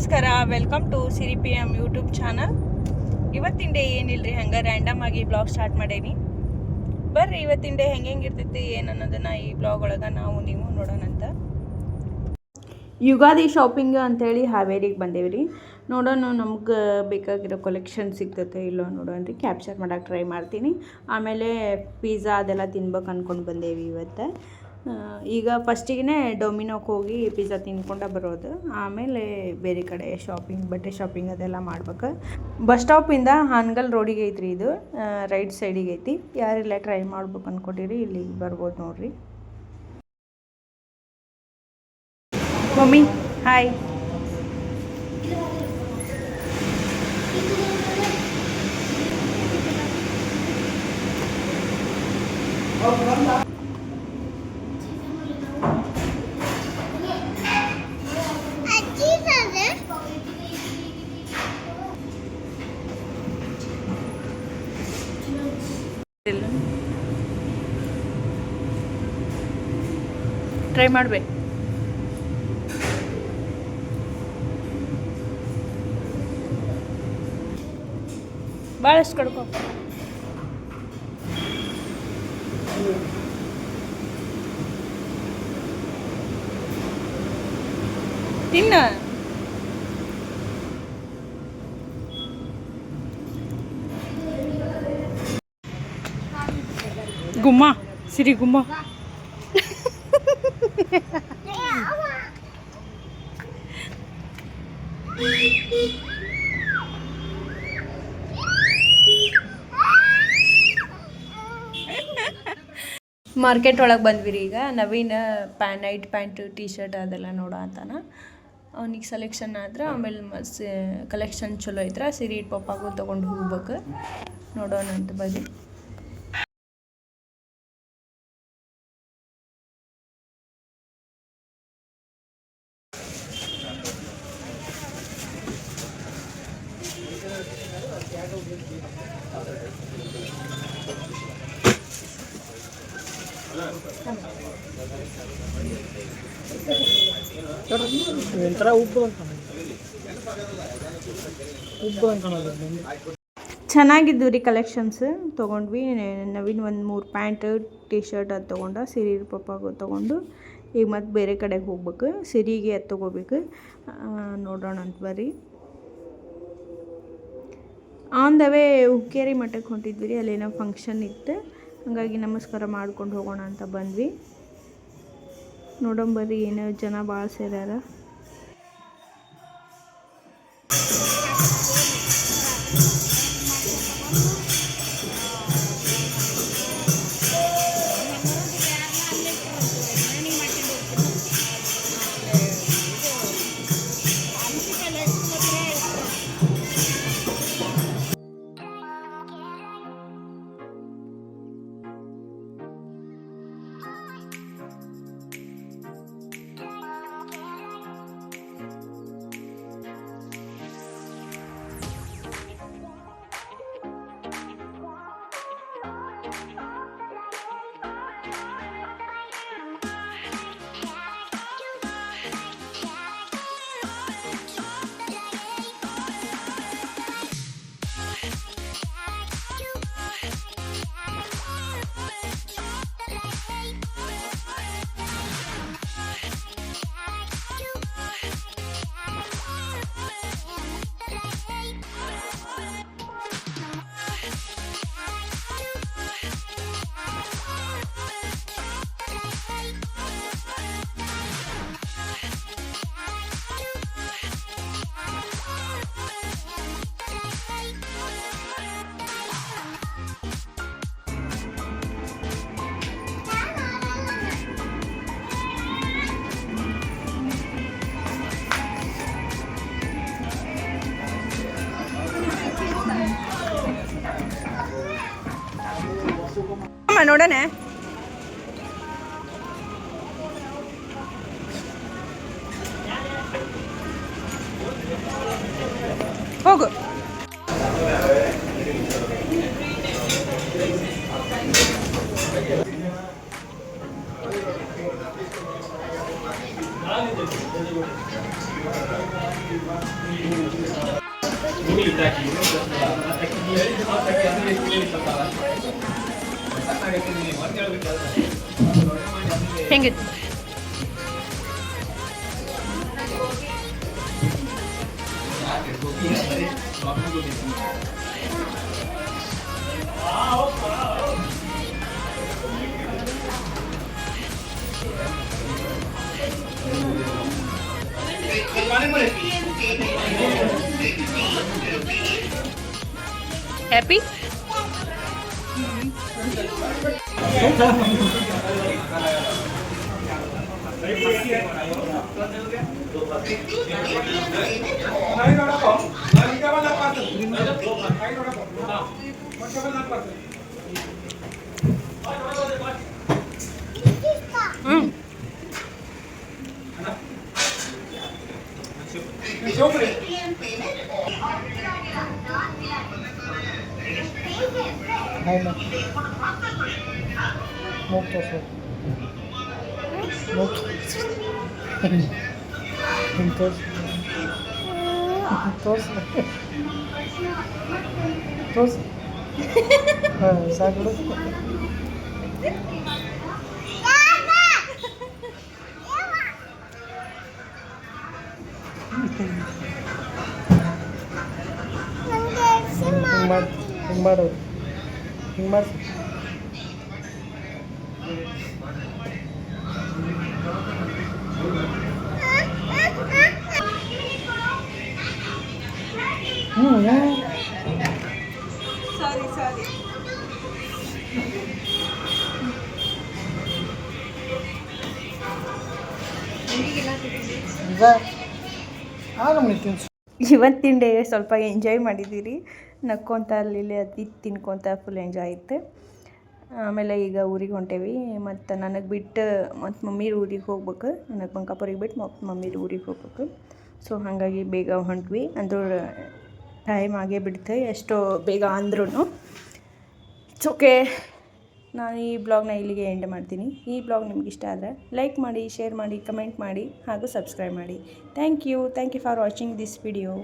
ನಮಸ್ಕಾರ, welcome to Siri P M YouTube channel. ಇವತ್ತಿನ day ಏನಿಲ್ಲರಿ, ಹಂಗೆ ರ್ಯಾಂಡಮ್ ಆಗಿ ಬ್ಲಾಗ್ ಸ್ಟಾರ್ಟ್ ಮಾಡೇನಿ. ಬರ್ರಿ ಇವತ್ತಿನ ಡೇ ಹೆಂಗೆ ಇರ್ತೈತಿ ಏನು ಅನ್ನೋದನ್ನು ಈ ಬ್ಲಾಗ್ ಒಳಗೆ ನಾವು ನೀವು ನೋಡೋಣಂತ. ಯುಗಾದಿ ಶಾಪಿಂಗ್ ಅಂತೇಳಿ ಹಾವೇರಿಗೆ ಬಂದೇವ್ರಿ. ನೋಡೋಣ ನಮ್ಗೆ ಬೇಕಾಗಿರೋ ಕಲೆಕ್ಷನ್ ಸಿಗ್ತೈತೆ ಇಲ್ಲೋ ನೋಡೋಣ ರೀ. ಕ್ಯಾಪ್ಚರ್ ಮಾಡೋಕೆ ಟ್ರೈ ಮಾಡ್ತೀನಿ. ಆಮೇಲೆ ಪಿಜ್ಜಾ ಅದೆಲ್ಲ ತಿನ್ಬೇಕು ಅಂದ್ಕೊಂಡು ಬಂದೇವಿ ಇವತ್ತು. ಈಗ ಫಸ್ಟಿಗೆ ಡೊಮಿನೋಗೆ ಹೋಗಿ ಪಿಜ್ಜಾ ತಿನ್ಕೊಂಡು ಬರೋದು, ಆಮೇಲೆ ಬೇರೆ ಕಡೆ ಶಾಪಿಂಗ್, ಬಟ್ಟೆ ಶಾಪಿಂಗ್ ಅದೆಲ್ಲ ಮಾಡ್ಬೇಕು. ಬಸ್ ಸ್ಟಾಪಿಂದ ಹಾನಗಲ್ ರೋಡಿಗೆ ಐತ್ರಿ, ಇದು ರೈಟ್ ಸೈಡಿಗೆ ಐತಿ. ಯಾರೆಲ್ಲ ಟ್ರೈ ಮಾಡ್ಬೇಕು ಅಂದ್ಕೊಂಡಿರಿ ಇಲ್ಲಿಗೆ ಬರ್ಬೋದು ನೋಡ್ರಿ. Mummy hi. ಟ್ರೈ ಮಾಡ್ಬೇಕು. ಭಾಳಷ್ಟು ಕಡ್ಕೊ ತಿನ್ನ. ಗುಮ್ಮ ಸಿರಿ ಗುಮ್ಮ. ಮಾರ್ಕೆಟ್ ಒಳಗೆ ಬಂದ್ವಿ ರೀ. ಈಗ Naveen night pant T shirt ಅದೆಲ್ಲ ನೋಡೋ ಅಂತಾನ. ಅವ್ನಿಗೆ ಸೆಲೆಕ್ಷನ್ ಆದ್ರೆ ಆಮೇಲೆ ಕಲೆಕ್ಷನ್ ಚಲೋ ಐತ್ರ ಸಿರಿ ಪಪ್ಪಾಗೂ ತೊಗೊಂಡು ಹೋಗ್ಬೇಕು. ನೋಡೋಣ ಅಂತ ಬನ್ನಿ. ಚೆನ್ನಾಗಿದ್ದು ರೀ ಕಲೆಕ್ಷನ್ಸ್. ತೊಗೊಂಡ್ವಿ. ನವೀನ್ ಒಂದು 3 ಪ್ಯಾಂಟ್ ಟೀ ಶರ್ಟ್ ಅದು ತೊಗೊಂಡ. ಸಿರಿ ಪಪ್ಪಾಗೂ ತೊಗೊಂಡು ಈಗ ಮತ್ತೆ ಬೇರೆ ಕಡೆಗೆ ಹೋಗ್ಬೇಕು. ಸಿರಿಗೆ ಅದು ತೊಗೋಬೇಕು. ನೋಡೋಣ ಅಂತ ಬರ್ರಿ. ಆನ್ ದ ವೇ ಹುಕ್ಕೇರಿ ಮಠಕ್ಕೆ ಹೊಂಟಿದ್ವಿ ರೀ. ಅಲ್ಲೇನೋ ಫಂಕ್ಷನ್ ಇತ್ತು, ಹಾಗಾಗಿ ನಮಸ್ಕಾರ ಮಾಡ್ಕೊಂಡು ಹೋಗೋಣ ಅಂತ ಬಂದ್ವಿ. ನೋಡೋಣ ಏನೋ ಜನ ಭಾಳ ಸೇರ್ಯಾರ. ನೋಡೋಣ. ಹೋಗು. ಹೆಂಗಿತ್ತು? ಹ್ಯಾಪಿ? ಸಾಕು ಹಿಂಗೆ ಮಾಡೋದು ಹಿಂಗೆ ಮಾಡಿ ಸಾರಿ ಇವತ್ತಿನ ಡೇ ಸ್ವಲ್ಪ ಎಂಜಾಯ್ ಮಾಡಿದ್ದೀರಿ, ನಕ್ಕೊತ ಅಲ್ಲಿ ಅದು ತಿನ್ಕೊತ ಫುಲ್ ಎಂಜಾಯ್ ಇತ್ತು. ಆಮೇಲೆ ಈಗ ಊರಿಗೆ ಹೊಂಟೇವಿ, ಮತ್ತು ನನಗೆ ಬಿಟ್ಟು ಮತ್ತು ಮಮ್ಮೀರ ಊರಿಗೆ ಹೋಗ್ಬೇಕು. ನನಗೆ ಬಂಕಾಪುರಿಗೆ ಬಿಟ್ಟು ಮತ್ತು ಮಮ್ಮೀರ ಊರಿಗೆ ಹೋಗ್ಬೇಕು. ಸೊ ಹಾಗಾಗಿ ಬೇಗ ಹೊಂಟ್ವಿ. ಅಂದ್ರೂ ಟೈಮ್ ಆಗೇ ಬಿಡ್ತೆ ಎಷ್ಟೋ ಬೇಗ ಅಂದ್ರೂ. ಓಕೆ, ನಾನು ಈ ಬ್ಲಾಗ್ನ ಇಲ್ಲಿಗೆ ಎಂಡ್ ಮಾಡ್ತೀನಿ. ಈ ಬ್ಲಾಗ್ ನಿಮ್ಗೆ ಇಷ್ಟ ಆದರೆ ಲೈಕ್ ಮಾಡಿ, ಶೇರ್ ಮಾಡಿ, ಕಮೆಂಟ್ ಮಾಡಿ ಹಾಗೂ ಸಬ್ಸ್ಕ್ರೈಬ್ ಮಾಡಿ. Thank you for watching this video.